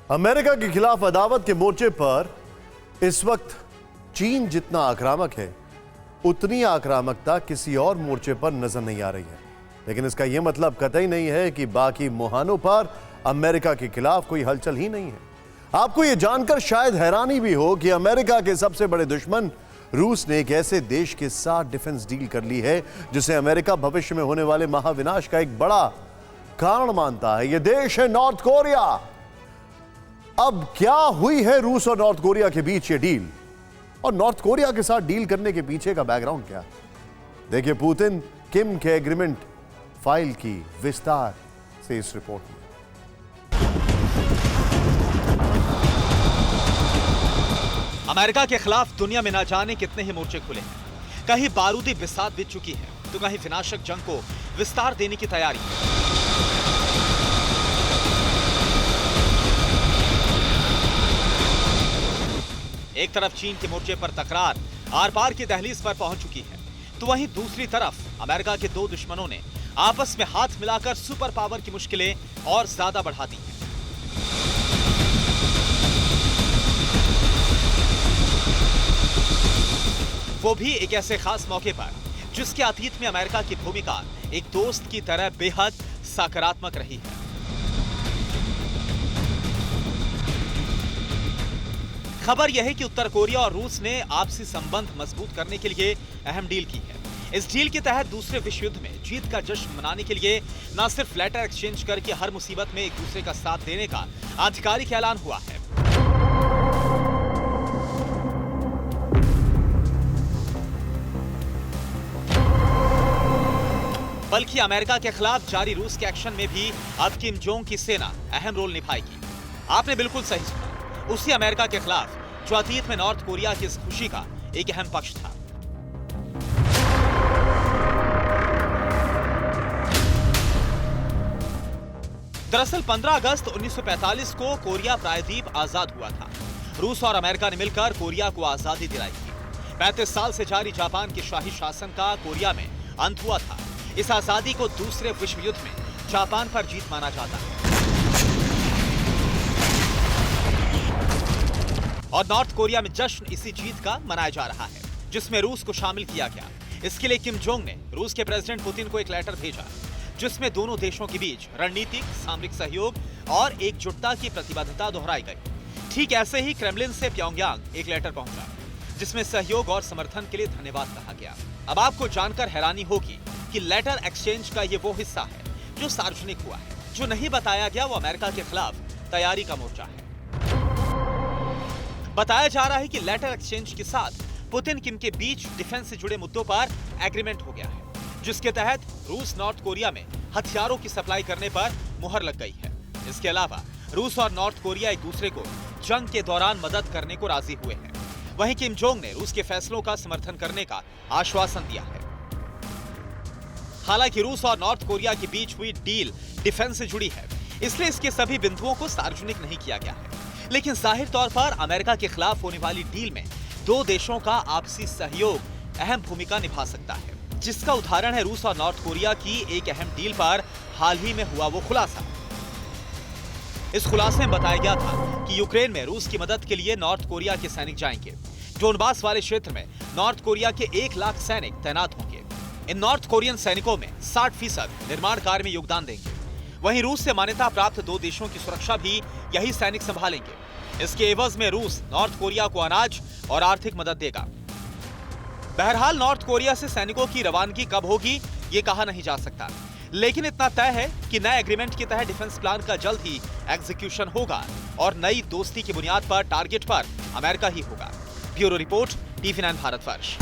America के खिलाफ अदावत के मोर्चे पर इस वक्त चीन जितना आक्रामक है, उतनी आक्रामकता किसी और मोर्चे पर नजर नहीं आ रही है। लेकिन इसका यह मतलब कतई नहीं है कि बाकी मुहानों पर अमेरिका के खिलाफ कोई हलचल ही नहीं है। आपको यह जानकर शायद हैरानी भी हो कि अमेरिका के सबसे बड़े दुश्मन रूस ने एक ऐसे देश के साथ डिफेंस डील कर ली है जिसे अमेरिका भविष्य में होने वाले महाविनाश का एक बड़ा कारण मानता है। यह देश है नॉर्थ कोरिया। अब क्या हुई है रूस और नॉर्थ कोरिया के बीच ये डील, और नॉर्थ कोरिया के साथ डील करने के पीछे का बैकग्राउंड क्या है? देखिए पुतिन किम के एग्रीमेंट फाइल की विस्तार से इस रिपोर्ट में। अमेरिका के खिलाफ दुनिया में ना जाने कितने ही मोर्चे खुले हैं। कहीं बारूदी बिसात बिछ चुकी है तो कहीं विनाशक जंग को विस्तार देने की तैयारी है। एक तरफ चीन के मोर्चे पर तकरार आर पार की दहलीज पर पहुंच चुकी है, तो वहीं दूसरी तरफ अमेरिका के दो दुश्मनों ने आपस में हाथ मिलाकर सुपर पावर की मुश्किलें और ज्यादा बढ़ा दी हैं। वो भी एक ऐसे खास मौके पर जिसके अतीत में अमेरिका की भूमिका एक दोस्त की तरह बेहद सकारात्मक रही है। खबर यह है कि उत्तर कोरिया और रूस ने आपसी संबंध मजबूत करने के लिए अहम डील की है। इस डील के तहत दूसरे विश्व युद्ध में जीत का जश्न मनाने के लिए न सिर्फ लेटर एक्सचेंज करके हर मुसीबत में एक दूसरे का साथ देने का आधिकारिक ऐलान हुआ है, बल्कि अमेरिका के खिलाफ जारी रूस के एक्शन में भी अब किम जोंग की सेना अहम रोल निभाएगी। आपने बिल्कुल सही सुना, उसी अमेरिका के खिलाफ जो अतीत में नॉर्थ कोरिया की इस खुशी का एक अहम पक्ष था। दरअसल 15 अगस्त 1945 को कोरिया प्रायद्वीप आजाद हुआ था। रूस और अमेरिका ने मिलकर कोरिया को आजादी दिलाई थी। 35 साल से जारी जापान के शाही शासन का कोरिया में अंत हुआ था। इस आजादी को दूसरे विश्व युद्ध में जापान पर जीत माना जाता है और नॉर्थ कोरिया में जश्न इसी जीत का मनाया जा रहा है, जिसमें रूस को शामिल किया गया। इसके लिए किम जोंग ने रूस के प्रेसिडेंट पुतिन को एक लेटर भेजा जिसमें दोनों देशों के बीच रणनीतिक सामरिक सहयोग और एकजुटता की प्रतिबद्धता दोहराई गई। ठीक ऐसे ही क्रेमलिन से प्योंगयांग एक लेटर पहुंचा जिसमें सहयोग और समर्थन के लिए धन्यवाद कहा गया। अब आपको जानकर हैरानी होगी कि लेटर एक्सचेंज का ये वो हिस्सा है जो सार्वजनिक हुआ है। जो नहीं बताया गया वो अमेरिका के खिलाफ तैयारी का मोर्चा है। बताया जा रहा है कि लेटर एक्सचेंज के साथ पुतिन किम के बीच डिफेंस से जुड़े मुद्दों पर एग्रीमेंट हो गया है, जिसके तहत रूस नॉर्थ कोरिया में हथियारों की सप्लाई करने पर मुहर लग गई है। इसके अलावा रूस और नॉर्थ कोरिया एक दूसरे को जंग के दौरान मदद करने को राजी हुए हैं। वहीं किम जोंग ने रूस के फैसलों का समर्थन करने का आश्वासन दिया है। हालांकि रूस और नॉर्थ कोरिया के बीच हुई डील डिफेंस से जुड़ी है, इसलिए इसके सभी बिंदुओं को सार्वजनिक नहीं किया गया है। लेकिन जाहिर तौर पर अमेरिका के खिलाफ होने वाली डील में दो देशों का आपसी सहयोग अहम भूमिका निभा सकता है, जिसका उदाहरण है रूस और नॉर्थ कोरिया की एक अहम डील पर हाल ही में हुआ वो खुलासा। इस खुलासे में बताया गया था कि यूक्रेन में रूस की मदद के लिए नॉर्थ कोरिया के सैनिक जाएंगे। डोनबास वाले क्षेत्र में नॉर्थ कोरिया के 1 लाख सैनिक तैनात होंगे। इन नॉर्थ कोरियन सैनिकों में 60% निर्माण कार्य में योगदान देंगे। वहीं रूस से मान्यता प्राप्त दो देशों की सुरक्षा भी यही सैनिक संभालेंगे। इसके एवज में रूस नॉर्थ कोरिया को अनाज और आर्थिक मदद देगा। बहरहाल नॉर्थ कोरिया से सैनिकों की रवानगी कब होगी ये कहा नहीं जा सकता, लेकिन इतना तय है कि नए एग्रीमेंट के तहत डिफेंस प्लान का जल्द ही एग्जीक्यूशन होगा और नई दोस्ती की बुनियाद पर टारगेट पर अमेरिका ही होगा। Bureau report, TV9 Bharatvarsh.